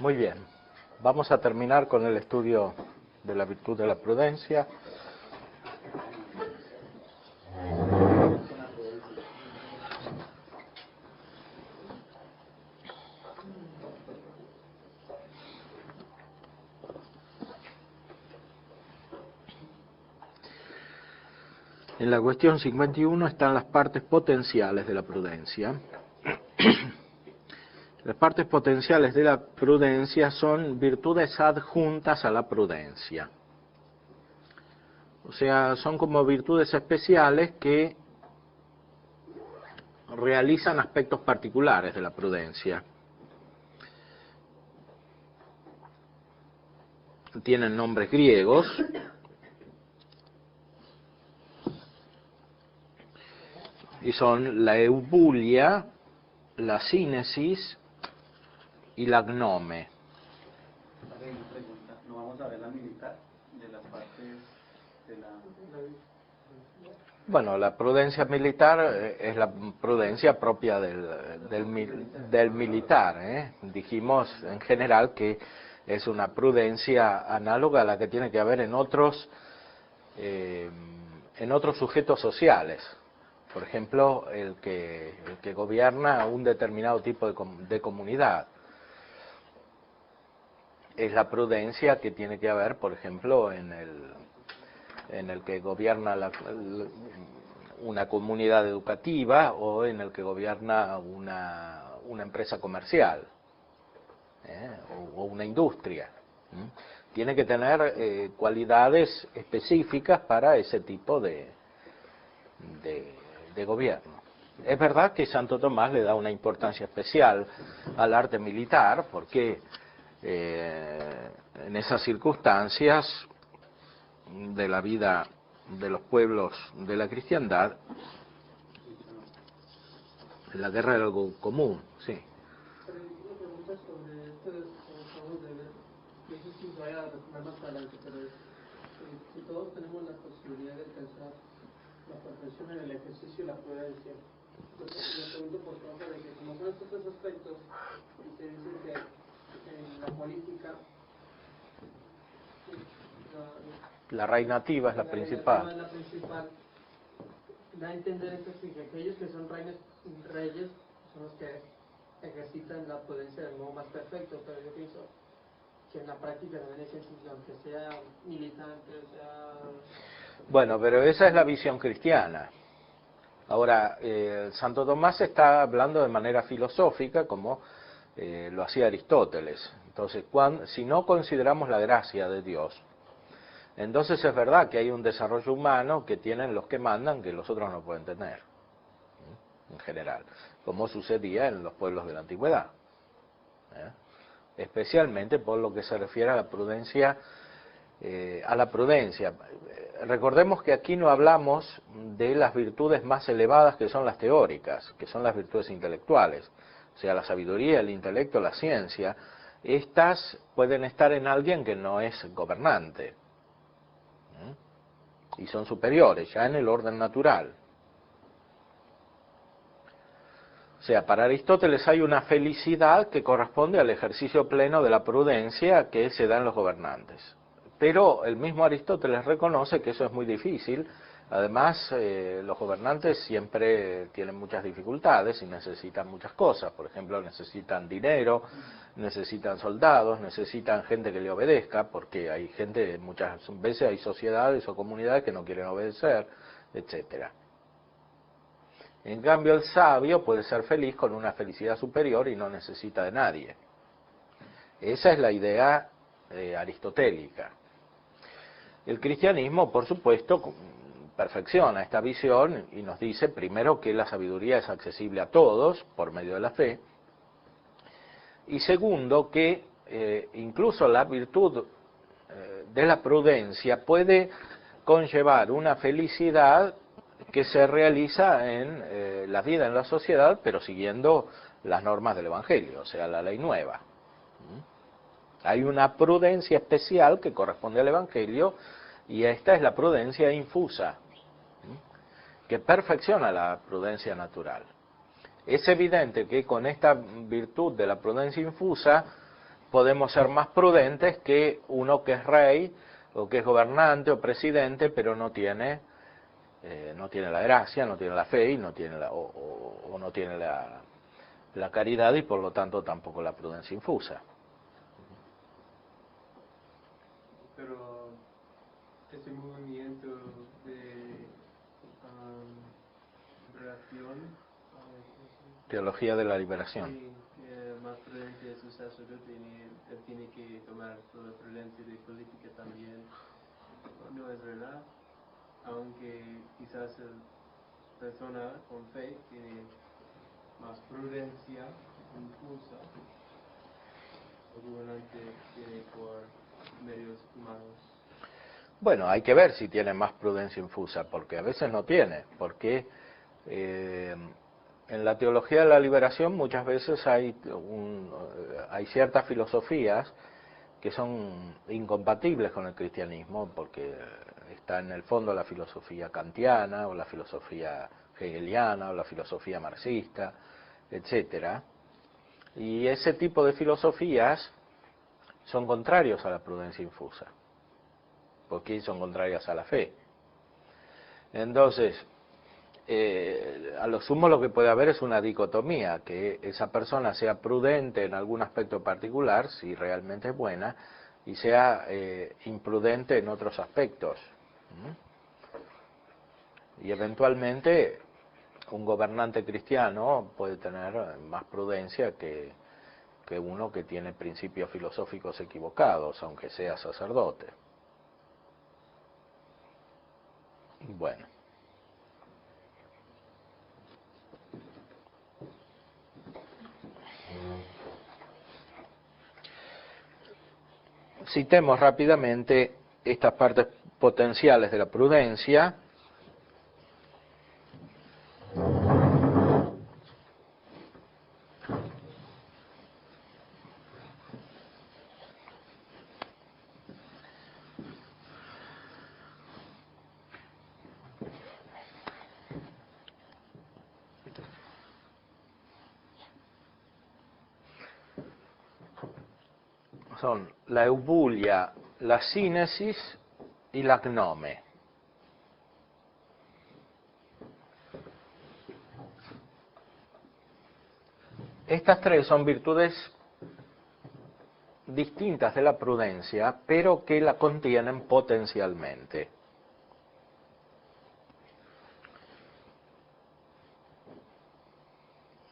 Muy bien, vamos a terminar con el estudio de la virtud de la prudencia. En la cuestión 51 están las partes potenciales de la prudencia. Las partes potenciales de la prudencia son virtudes adjuntas a la prudencia. O sea, son como virtudes especiales que realizan aspectos particulares de la prudencia. Tienen nombres griegos. Y son la eubulia, la sínesis y la gnome. ¿No vamos a ver la militar de las partes de la...? Bueno, la prudencia militar es la prudencia propia del militar. Dijimos en general que es una prudencia análoga a la que tiene que haber en otros sujetos sociales. Por ejemplo, el que gobierna un determinado tipo de comunidad. Es la prudencia que tiene que haber, por ejemplo, en el que gobierna una comunidad educativa o en el que gobierna una empresa comercial o una industria. Tiene que tener cualidades específicas para ese tipo de gobierno. Es verdad que Santo Tomás le da una importancia especial al arte militar porque en esas circunstancias de la vida de los pueblos de la cristiandad, la guerra era algo común, sí. Pero una pregunta sobre esto que acabamos de ver, no sé si vaya a retomar más adelante, pero si todos tenemos la posibilidad de alcanzar la perfección en el ejercicio y la prudencia, entonces me pregunto por causa de que como son estos tres aspectos y se dice que en la política la reinativa es la principal. Es la principal. Da a entender entonces que aquellos que son reyes son los que ejercitan la prudencia del modo más perfecto, pero yo pienso que en la práctica también hay gente que aunque sea militante, sea... Bueno, pero esa es la visión cristiana. Ahora, Santo Tomás está hablando de manera filosófica como lo hacía Aristóteles. Entonces, si no consideramos la gracia de Dios, entonces es verdad que hay un desarrollo humano que tienen los que mandan que los otros no pueden tener, en general, como sucedía en los pueblos de la antigüedad, especialmente por lo que se refiere a la prudencia. Recordemos que aquí no hablamos de las virtudes más elevadas que son las teóricas, que son las virtudes intelectuales, o sea, la sabiduría, el intelecto, la ciencia. Estas pueden estar en alguien que no es gobernante y son superiores ya en el orden natural. O sea, para Aristóteles hay una felicidad que corresponde al ejercicio pleno de la prudencia que se da en los gobernantes. Pero el mismo Aristóteles reconoce que eso es muy difícil. Además, los gobernantes siempre tienen muchas dificultades y necesitan muchas cosas. Por ejemplo, necesitan dinero, necesitan soldados, necesitan gente que le obedezca, porque hay gente, muchas veces hay sociedades o comunidades que no quieren obedecer, etcétera. En cambio, el sabio puede ser feliz con una felicidad superior y no necesita de nadie. Esa es la idea aristotélica. El cristianismo, por supuesto, perfecciona esta visión y nos dice, primero, que la sabiduría es accesible a todos por medio de la fe, y segundo, que incluso la virtud de la prudencia puede conllevar una felicidad que se realiza en la vida en la sociedad, pero siguiendo las normas del Evangelio, o sea, la ley nueva. Hay una prudencia especial que corresponde al Evangelio, y esta es la prudencia infusa, que perfecciona la prudencia natural. Es evidente que con esta virtud de la prudencia infusa podemos ser más prudentes que uno que es rey, o que es gobernante o presidente, pero no tiene la gracia, no tiene la fe, y no tiene o no tiene la caridad, y por lo tanto tampoco la prudencia infusa. Pero ese movimiento de liberación, Teología de la liberación. sí, más prudente es un sacerdote y él tiene que tomar toda la prudencia de política también. No es verdad, aunque quizás la persona con fe tiene más prudencia infusa, el gobernante tiene por medios humanos. Bueno, hay que ver si tiene más prudencia infusa, porque a veces no tiene, porque en la teología de la liberación muchas veces hay ciertas filosofías que son incompatibles con el cristianismo, porque está en el fondo la filosofía kantiana, o la filosofía hegeliana, o la filosofía marxista, etcétera. Y ese tipo de filosofías son contrarios a la prudencia infusa, porque son contrarias a la fe. Entonces, a lo sumo lo que puede haber es una dicotomía, que esa persona sea prudente en algún aspecto particular, si realmente es buena, y sea imprudente en otros aspectos. Y eventualmente un gobernante cristiano puede tener más prudencia que uno que tiene principios filosóficos equivocados, aunque sea sacerdote. Bueno. Citemos rápidamente estas partes potenciales de la prudencia. Son la eubulia, la sínesis y la gnome. Estas tres son virtudes distintas de la prudencia, pero que la contienen potencialmente.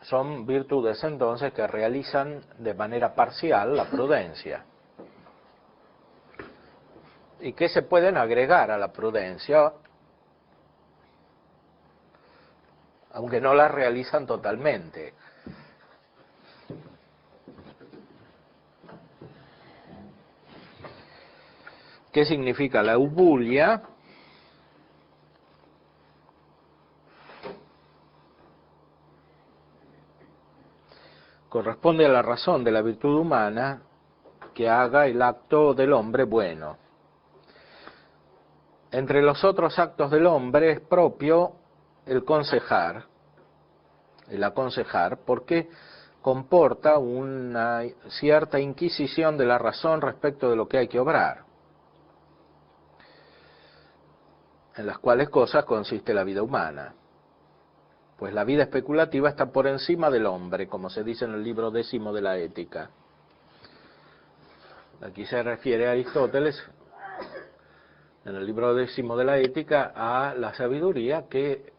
Son virtudes entonces que realizan de manera parcial la prudencia y que se pueden agregar a la prudencia, aunque no la realizan totalmente. ¿Qué significa la eubulia? Corresponde a la razón de la virtud humana que haga el acto del hombre bueno. Entre los otros actos del hombre es propio el aconsejar, porque comporta una cierta inquisición de la razón respecto de lo que hay que obrar, en las cuales cosas consiste la vida humana. Pues la vida especulativa está por encima del hombre, como se dice en el libro 10 de la Ética. Aquí se refiere a Aristóteles, en el libro 10 de la Ética, a la sabiduría, que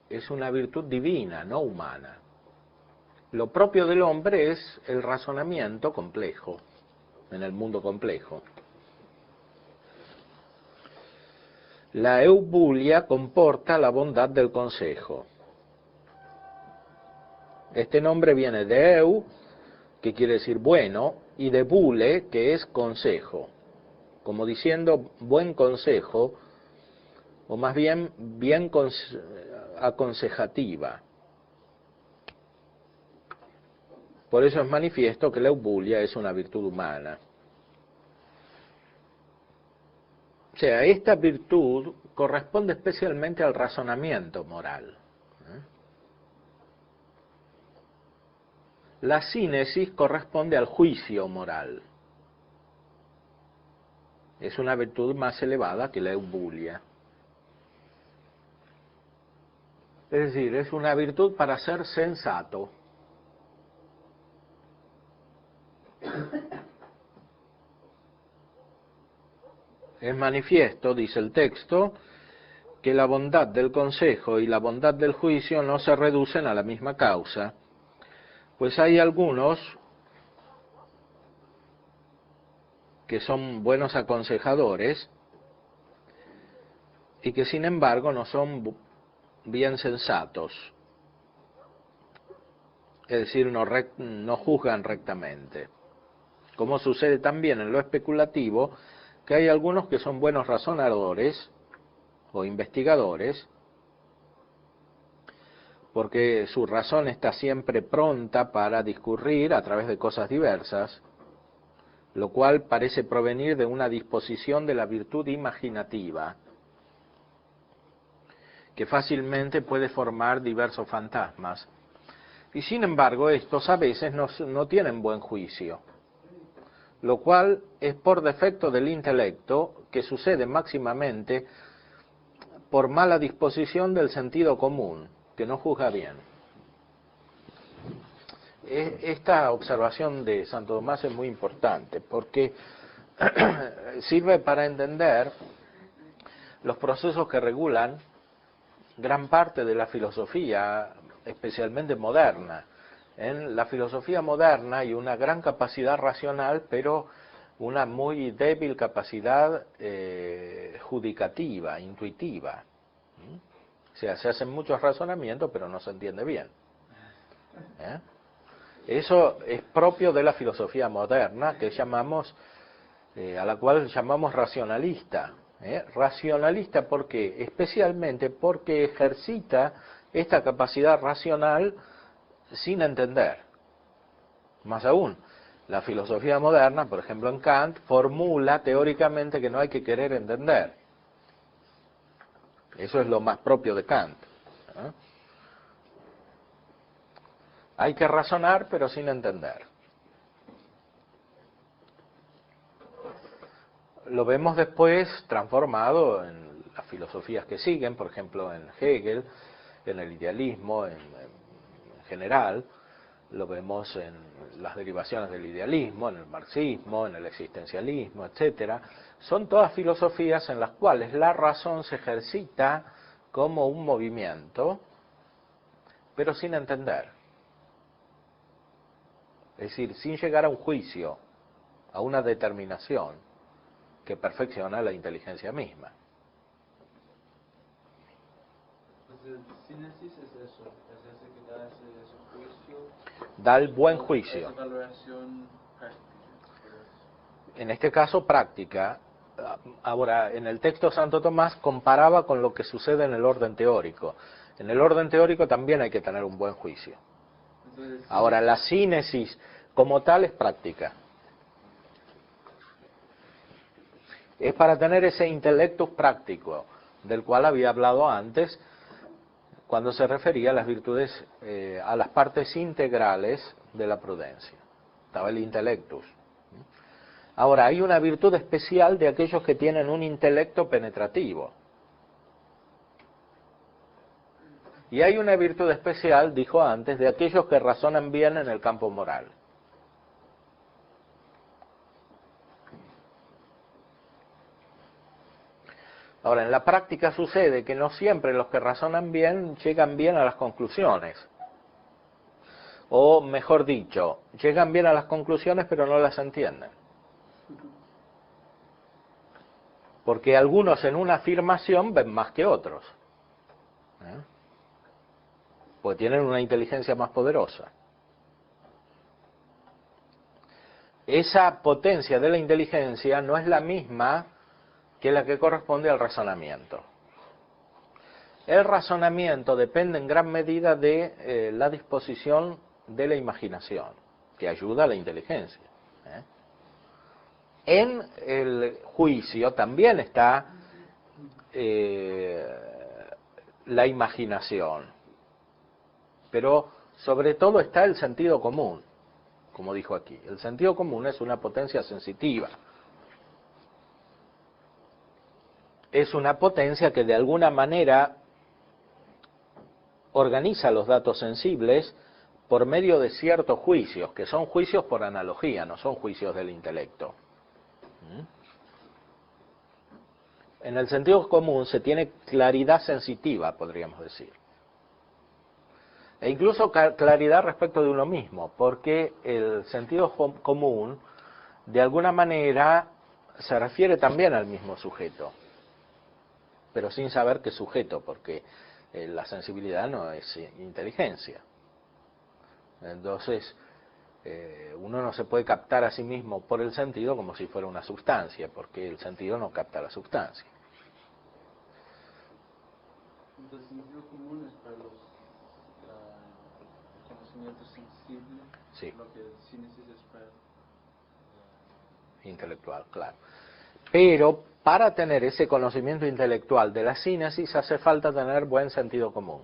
es una virtud divina, no humana. Lo propio del hombre es el razonamiento complejo, en el mundo complejo. La eubulia comporta la bondad del consejo. Este nombre viene de eu, que quiere decir bueno, y de bule, que es consejo, como diciendo buen consejo, o más bien aconsejativa. Por eso es manifiesto que la eubulia es una virtud humana. O sea, esta virtud corresponde especialmente al razonamiento moral. La sínesis corresponde al juicio moral. Es una virtud más elevada que la eubulia. Es decir, es una virtud para ser sensato. Es manifiesto, dice el texto, que la bondad del consejo y la bondad del juicio no se reducen a la misma causa, pues hay algunos que son buenos aconsejadores y que sin embargo no son bien sensatos, es decir, no juzgan rectamente. Como sucede también en lo especulativo, que hay algunos que son buenos razonadores o investigadores, porque su razón está siempre pronta para discurrir a través de cosas diversas, lo cual parece provenir de una disposición de la virtud imaginativa, que fácilmente puede formar diversos fantasmas. Y sin embargo, estos a veces no tienen buen juicio, lo cual es por defecto del intelecto, que sucede máximamente por mala disposición del sentido común, que no juzga bien. Esta observación de Santo Tomás es muy importante, porque sirve para entender los procesos que regulan gran parte de la filosofía, especialmente moderna. En la filosofía moderna hay una gran capacidad racional, pero una muy débil capacidad judicativa, intuitiva. O sea, se hacen muchos razonamientos, pero no se entiende bien. Eso es propio de la filosofía moderna, que llamamos, a la cual llamamos racionalista. Racionalista, ¿por qué? Especialmente porque ejercita esta capacidad racional sin entender. Más aún, la filosofía moderna, por ejemplo en Kant, formula teóricamente que no hay que querer entender. Eso es lo más propio de Kant. Hay que razonar, pero sin entender. Lo vemos después transformado en las filosofías que siguen, por ejemplo en Hegel, en el idealismo en general, lo vemos en las derivaciones del idealismo, en el marxismo, en el existencialismo, etcétera. Son todas filosofías en las cuales la razón se ejercita como un movimiento, pero sin entender. Es decir, sin llegar a un juicio, a una determinación que perfecciona la inteligencia misma. Pues el sínesis es eso, es ese que da ese juicio. Da el buen juicio. Esa valoración práctica. En este caso, práctica. Ahora, en el texto Santo Tomás comparaba con lo que sucede en el orden teórico. En el orden teórico también hay que tener un buen juicio. Entonces, Ahora, la sínesis como tal es práctica. Es para tener ese intelectus práctico, del cual había hablado antes, cuando se refería a las virtudes, a las partes integrales de la prudencia. Estaba el intellectus. Ahora, hay una virtud especial de aquellos que tienen un intelecto penetrativo. Y hay una virtud especial, dijo antes, de aquellos que razonan bien en el campo moral. Ahora, en la práctica sucede que no siempre los que razonan bien llegan bien a las conclusiones. O, mejor dicho, llegan bien a las conclusiones pero no las entienden. Porque algunos en una afirmación ven más que otros. Porque tienen una inteligencia más poderosa. Esa potencia de la inteligencia no es la misma que la que corresponde al razonamiento. El razonamiento depende en gran medida de la disposición de la imaginación, que ayuda a la inteligencia. En el juicio también está la imaginación, pero sobre todo está el sentido común. como dijo aquí. El sentido común es una potencia sensitiva. Es una potencia que de alguna manera organiza los datos sensibles por medio de ciertos juicios, que son juicios por analogía, no son juicios del intelecto. En el sentido común se tiene claridad sensitiva, podríamos decir. E incluso claridad respecto de uno mismo, porque el sentido común, de alguna manera, se refiere también al mismo sujeto, pero sin saber qué sujeto, porque la sensibilidad no es inteligencia. Entonces, uno no se puede captar a sí mismo por el sentido como si fuera una sustancia, porque el sentido no capta la sustancia. Entonces, el sentido común es para los conocimientos sensibles, Sí. lo que el sínesis es para Intelectual, claro. Pero para tener ese conocimiento intelectual de la sínesis hace falta tener buen sentido común.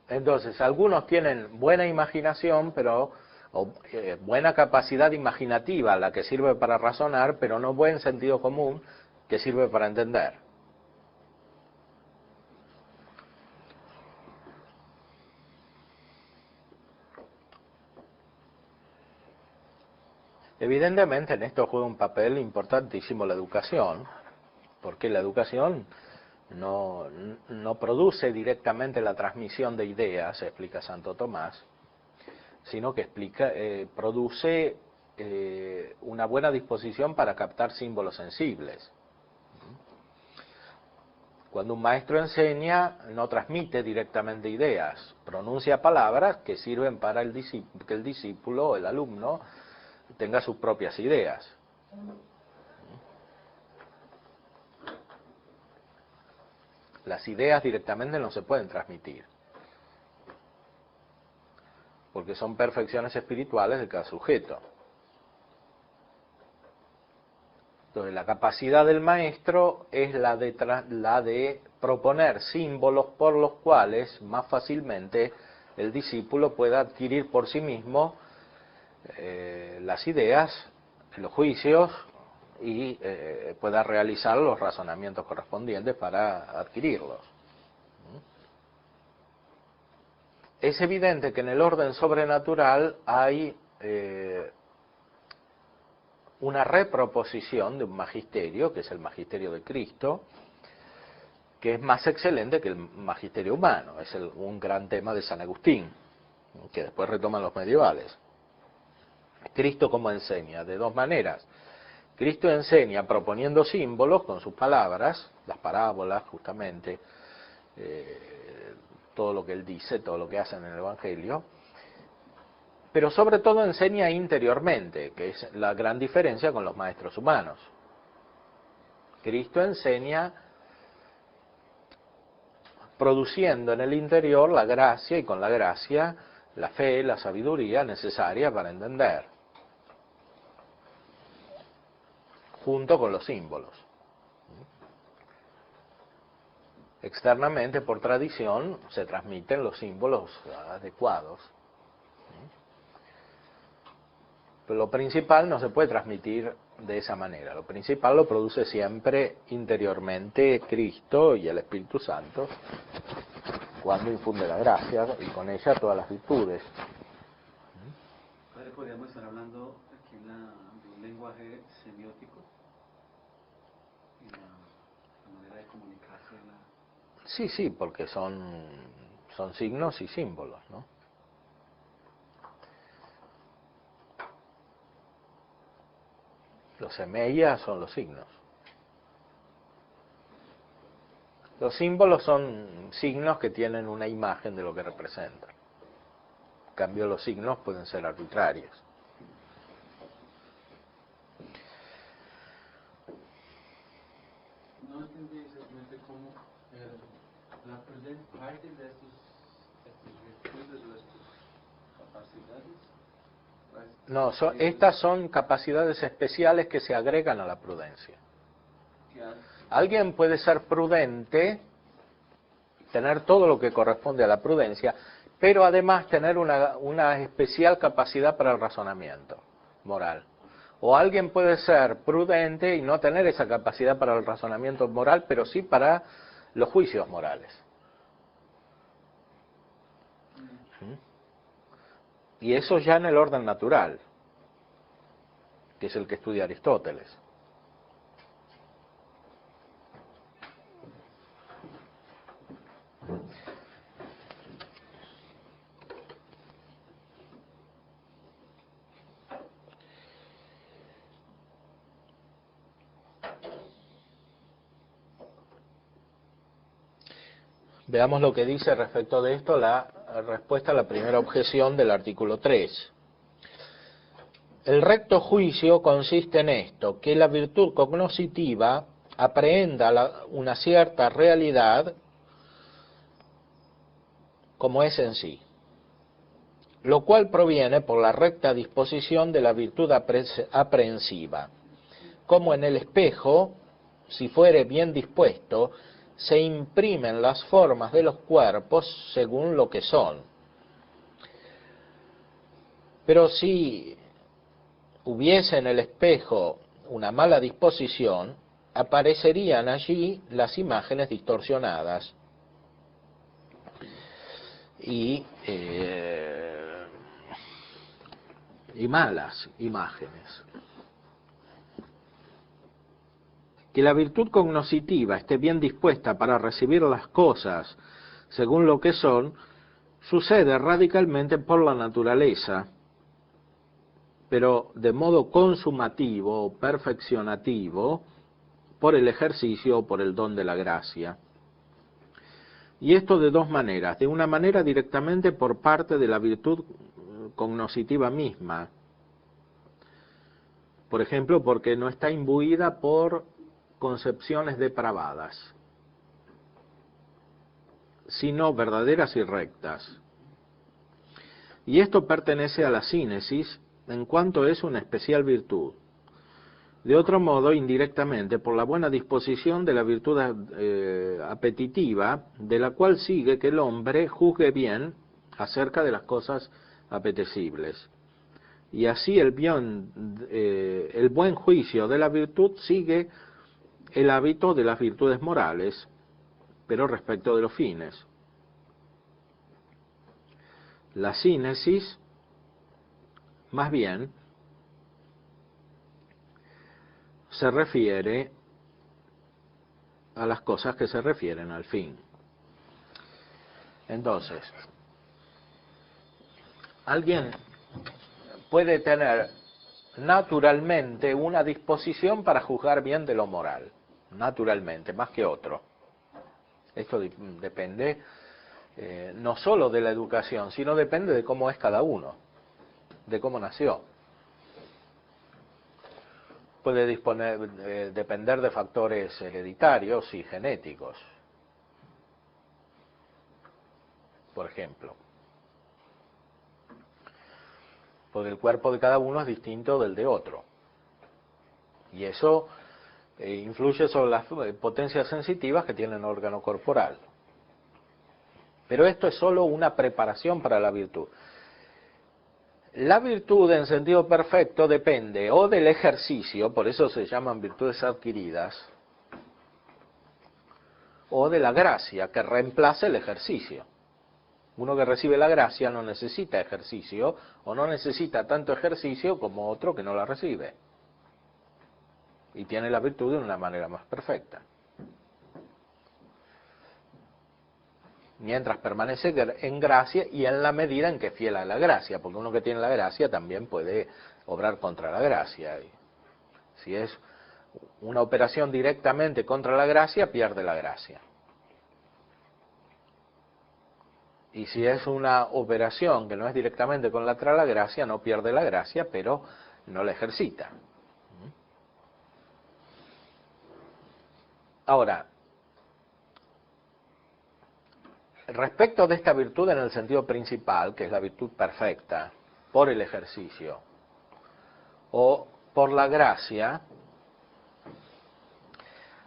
Entonces, algunos tienen buena imaginación, pero buena capacidad imaginativa, la que sirve para razonar, pero no buen sentido común, que sirve para entender. Evidentemente en esto juega un papel importantísimo la educación, porque la educación no produce directamente la transmisión de ideas, explica Santo Tomás, sino que produce una buena disposición para captar símbolos sensibles. Cuando un maestro enseña, no transmite directamente ideas, pronuncia palabras que sirven para que el discípulo, el alumno, tenga sus propias ideas. Las ideas directamente no se pueden transmitir, porque son perfecciones espirituales de cada sujeto. Entonces, la capacidad del maestro es la de proponer símbolos por los cuales más fácilmente el discípulo pueda adquirir por sí mismo las ideas, los juicios y pueda realizar los razonamientos correspondientes para adquirirlos. Es evidente que en el orden sobrenatural hay una reproposición de un magisterio, que es el magisterio de Cristo, que es más excelente que el magisterio humano. Es un gran tema de San Agustín, que después retoman los medievales. Cristo, ¿cómo enseña? De dos maneras. Cristo enseña proponiendo símbolos con sus palabras, las parábolas justamente, todo lo que él dice, todo lo que hace en el Evangelio, pero sobre todo enseña interiormente, que es la gran diferencia con los maestros humanos. Cristo enseña produciendo en el interior la gracia y con la gracia la fe, la sabiduría necesaria para entender, junto con los símbolos. Externamente, por tradición, se transmiten los símbolos adecuados. Pero lo principal no se puede transmitir de esa manera. Lo principal lo produce siempre interiormente Cristo y el Espíritu Santo, cuando infunde la gracia y con ella todas las virtudes. Padre, podríamos estar hablando aquí de un lenguaje semiótico y la manera de comunicarse. Sí, porque son signos y símbolos, ¿no? Los semillas son los signos. Los símbolos son signos que tienen una imagen de lo que representan. En cambio, los signos pueden ser arbitrarios. No entendí exactamente cómo la parte de estas virtudes o estas capacidades. No, estas son capacidades especiales que se agregan a la prudencia. Alguien puede ser prudente, tener todo lo que corresponde a la prudencia, pero además tener una especial capacidad para el razonamiento moral. O alguien puede ser prudente y no tener esa capacidad para el razonamiento moral, pero sí para los juicios morales. Y eso ya en el orden natural, que es el que estudia Aristóteles. Veamos lo que dice respecto de esto la respuesta a la primera objeción del artículo 3. El recto juicio consiste en esto, que la virtud cognoscitiva aprehenda una cierta realidad como es en sí, lo cual proviene por la recta disposición de la virtud aprehensiva, como en el espejo, si fuere bien dispuesto, se imprimen las formas de los cuerpos según lo que son. Pero si hubiese en el espejo una mala disposición, aparecerían allí las imágenes distorsionadas y malas imágenes. Que la virtud cognoscitiva esté bien dispuesta para recibir las cosas según lo que son, sucede radicalmente por la naturaleza, pero de modo consumativo o perfeccionativo por el ejercicio o por el don de la gracia. Y esto de dos maneras. De una manera directamente por parte de la virtud cognoscitiva misma. Por ejemplo, porque no está imbuida por concepciones depravadas, sino verdaderas y rectas. Y esto pertenece a la sínesis en cuanto es una especial virtud. De otro modo, indirectamente, por la buena disposición de la virtud apetitiva, de la cual sigue que el hombre juzgue bien acerca de las cosas apetecibles. Y así el buen juicio de la virtud sigue el hábito de las virtudes morales, pero respecto de los fines. La sínesis, más bien, se refiere a las cosas que se refieren al fin. Entonces, alguien puede tener naturalmente una disposición para juzgar bien de lo moral, naturalmente, más que otro. Esto depende no solo de la educación, sino depende de cómo es cada uno, de cómo nació. Puede depender de factores hereditarios y genéticos, por ejemplo. Porque el cuerpo de cada uno es distinto del de otro. Y eso influye sobre las potencias sensitivas que tiene el órgano corporal. Pero esto es solo una preparación para la virtud. La virtud en sentido perfecto depende o del ejercicio, por eso se llaman virtudes adquiridas, o de la gracia, que reemplaza el ejercicio. Uno que recibe la gracia no necesita ejercicio, o no necesita tanto ejercicio como otro que no la recibe. Y tiene la virtud de una manera más perfecta. Mientras permanece en gracia y en la medida en que es fiel a la gracia, porque uno que tiene la gracia también puede obrar contra la gracia. Y si es una operación directamente contra la gracia, pierde la gracia. Y si es una operación que no es directamente contra la gracia, no pierde la gracia, pero no la ejercita. Ahora, respecto de esta virtud en el sentido principal, que es la virtud perfecta, por el ejercicio o por la gracia,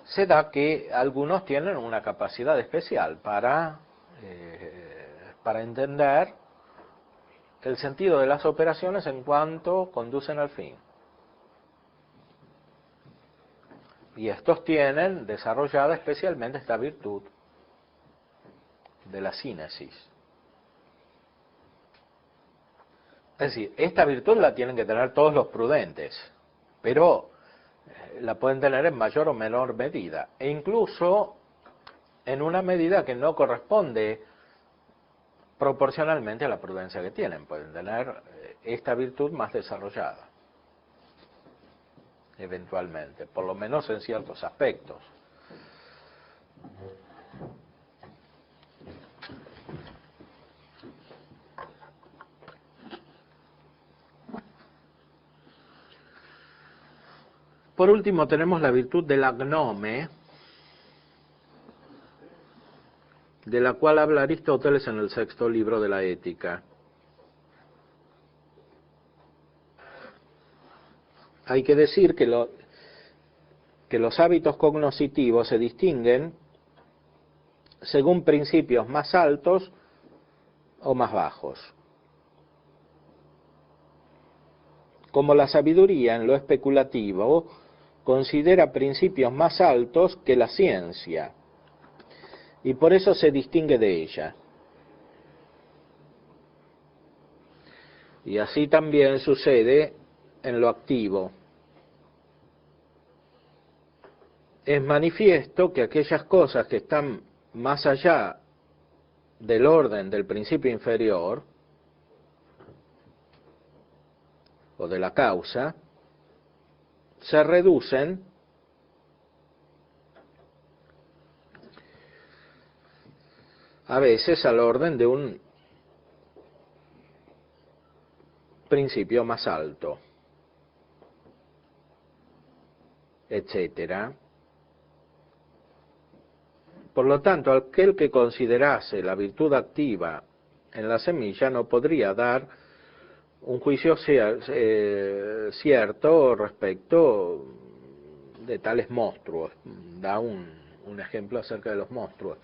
se da que algunos tienen una capacidad especial para para entender el sentido de las operaciones en cuanto conducen al fin. Y estos tienen desarrollada especialmente esta virtud de la sínesis. Es decir, esta virtud la tienen que tener todos los prudentes, pero la pueden tener en mayor o menor medida, e incluso en una medida que no corresponde proporcionalmente a la prudencia que tienen. Pueden tener esta virtud más desarrollada, eventualmente, por lo menos en ciertos aspectos. Por último tenemos la virtud de la gnome, de la cual habla Aristóteles en el 6º libro de la Ética. Hay que decir que los hábitos cognoscitivos se distinguen según principios más altos o más bajos. Como la sabiduría en lo especulativo considera principios más altos que la ciencia, y por eso se distingue de ella. Y así también sucede en lo activo. Es manifiesto que aquellas cosas que están más allá del orden del principio inferior, o de la causa, se reducen a veces al orden de un principio más alto, etcétera. Por lo tanto, aquel que considerase la virtud activa en la semilla no podría dar un juicio cierto respecto de tales monstruos. Da un ejemplo acerca de los monstruos.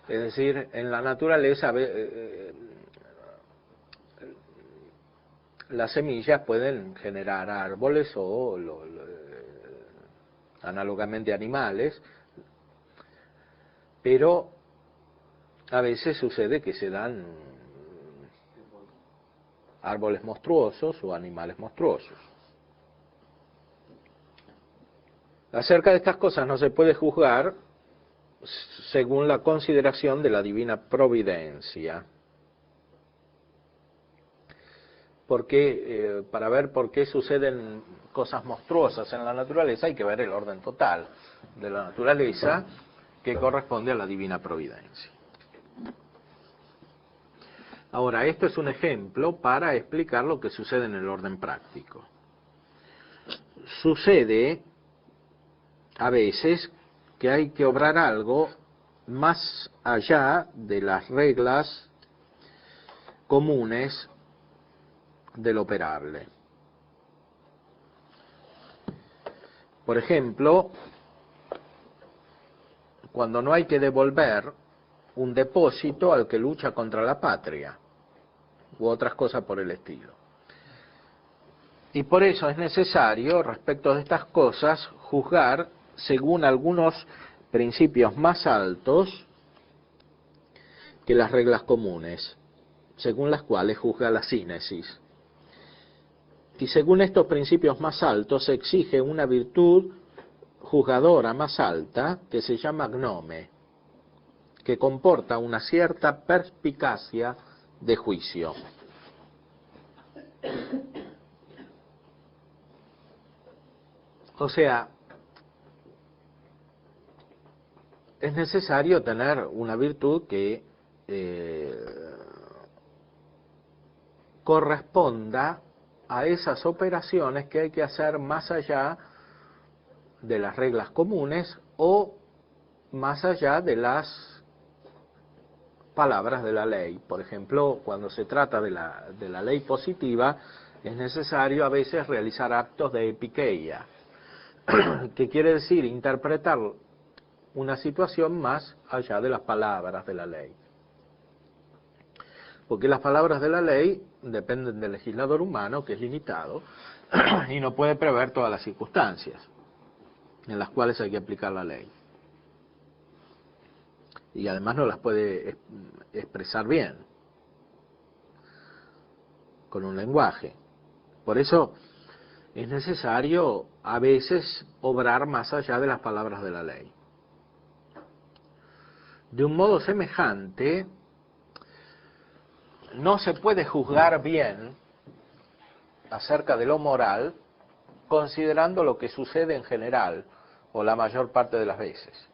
Es decir, en la naturaleza las semillas pueden generar árboles o análogamente animales, pero a veces sucede que se dan árboles monstruosos o animales monstruosos. Acerca de estas cosas no se puede juzgar según la consideración de la divina providencia, porque para ver por qué suceden cosas monstruosas en la naturaleza hay que ver el orden total de la naturaleza que corresponde a la divina providencia. Ahora, esto es un ejemplo para explicar lo que sucede en el orden práctico. Sucede a veces que hay que obrar algo más allá de las reglas comunes del operable. Por ejemplo, cuando no hay que devolver un depósito al que lucha contra la patria, u otras cosas por el estilo. Y por eso es necesario, respecto de estas cosas, juzgar según algunos principios más altos que las reglas comunes, según las cuales juzga la sínesis. Y según estos principios más altos se exige una virtud juzgadora más alta que se llama gnome, que comporta una cierta perspicacia de juicio. O sea, es necesario tener una virtud que corresponda a esas operaciones que hay que hacer más allá de las reglas comunes o más allá de las palabras de la ley. Por ejemplo, cuando se trata de la ley positiva, es necesario a veces realizar actos de epikeia, que quiere decir interpretar una situación más allá de las palabras de la ley. porque las palabras de la ley dependen del legislador humano, que es limitado, y no puede prever todas las circunstancias en las cuales hay que aplicar la ley. Y además no las puede expresar bien, con un lenguaje. Por eso es necesario a veces obrar más allá de las palabras de la ley. De un modo semejante, no se puede juzgar bien acerca de lo moral considerando lo que sucede en general o la mayor parte de las veces.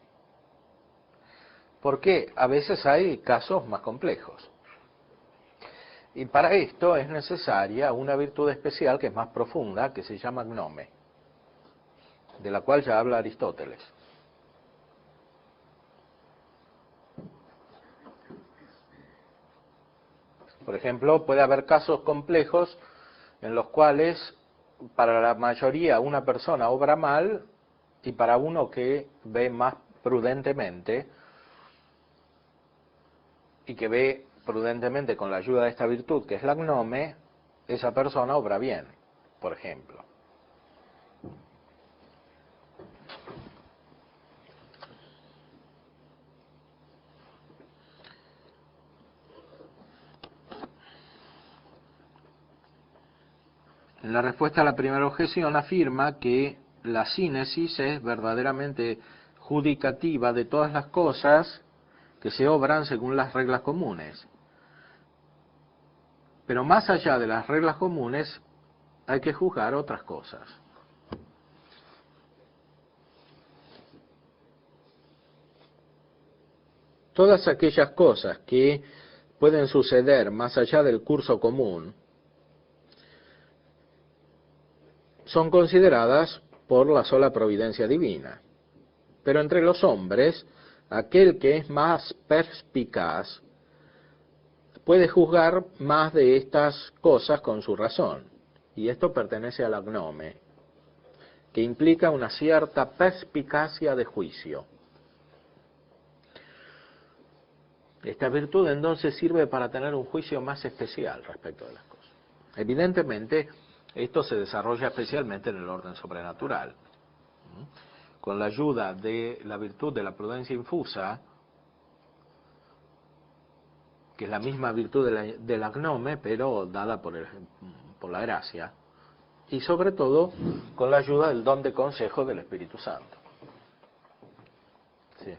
Porque a veces hay casos más complejos. Y para esto es necesaria una virtud especial que es más profunda, que se llama gnome, de la cual ya habla Aristóteles. Por ejemplo, puede haber casos complejos en los cuales para la mayoría una persona obra mal y para uno que ve más prudentemente y que ve prudentemente con la ayuda de esta virtud que es la gnome, esa persona obra bien, por ejemplo. En la respuesta a la primera objeción afirma que la sínesis es verdaderamente judicativa de todas las cosas que se obran según las reglas comunes. Pero más allá de las reglas comunes hay que juzgar otras cosas. Todas aquellas cosas que pueden suceder más allá del curso común son consideradas por la sola providencia divina. Pero entre los hombres, aquel que es más perspicaz puede juzgar más de estas cosas con su razón. Y esto pertenece a la gnome, que implica una cierta perspicacia de juicio. Esta virtud entonces sirve para tener un juicio más especial respecto de las cosas. Evidentemente, esto se desarrolla especialmente en el orden sobrenatural. Con la ayuda de la virtud de la prudencia infusa, que es la misma virtud de la gnome, pero dada por la gracia, y sobre todo con la ayuda del don de consejo del Espíritu Santo. Sí.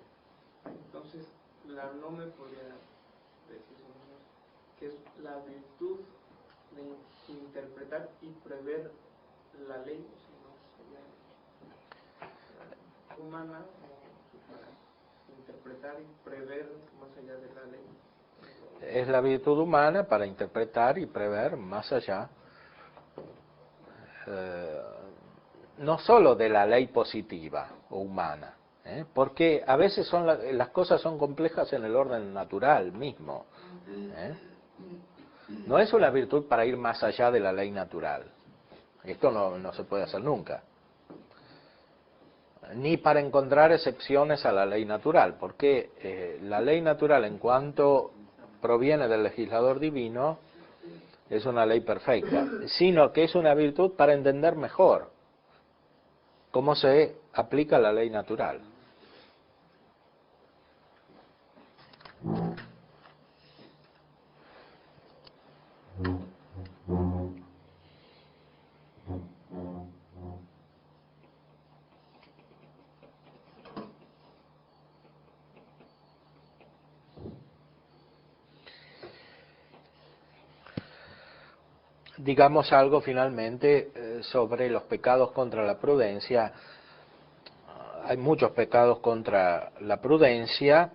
Entonces, la gnome podría decirse que es la virtud de interpretar y prever la ley, si no sería humana, para interpretar y prever más allá de la ley. Es la virtud humana para interpretar y prever más allá, no solo de la ley positiva o humana, porque a veces las cosas son complejas en el orden natural mismo. No es una virtud para ir más allá de la ley natural. Esto no se puede hacer nunca. Ni para encontrar excepciones a la ley natural, porque la ley natural, en cuanto proviene del legislador divino, es una ley perfecta, sino que es una virtud para entender mejor cómo se aplica la ley natural. Digamos algo finalmente sobre los pecados contra la prudencia. Hay muchos pecados contra la prudencia.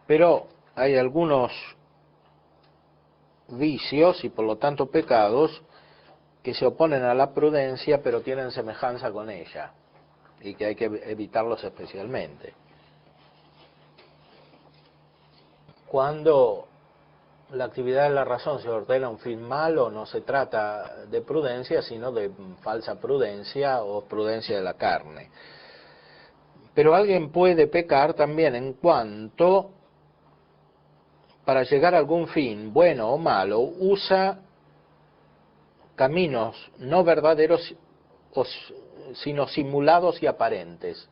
Pero hay algunos vicios y por lo tanto pecados que se oponen a la prudencia pero tienen semejanza con ella y que hay que evitarlos especialmente. Cuando la actividad de la razón se ordena a un fin malo, no se trata de prudencia, sino de falsa prudencia o prudencia de la carne. Pero alguien puede pecar también en cuanto, para llegar a algún fin, bueno o malo, usa caminos no verdaderos, sino simulados y aparentes.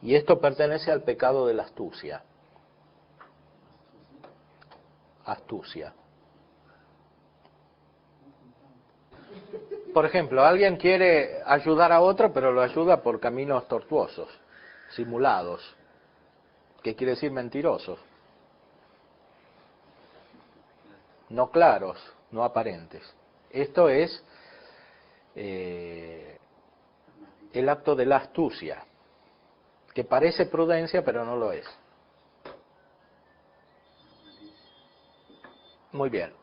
Y esto pertenece al pecado de la astucia. Astucia. Por ejemplo, alguien quiere ayudar a otro, pero lo ayuda por caminos tortuosos, simulados. ¿Qué quiere decir mentirosos? No claros, no aparentes. Esto es el acto de la astucia, que parece prudencia, pero no lo es. Muy bien.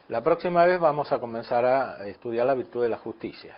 La próxima vez vamos a comenzar a estudiar la virtud de la justicia.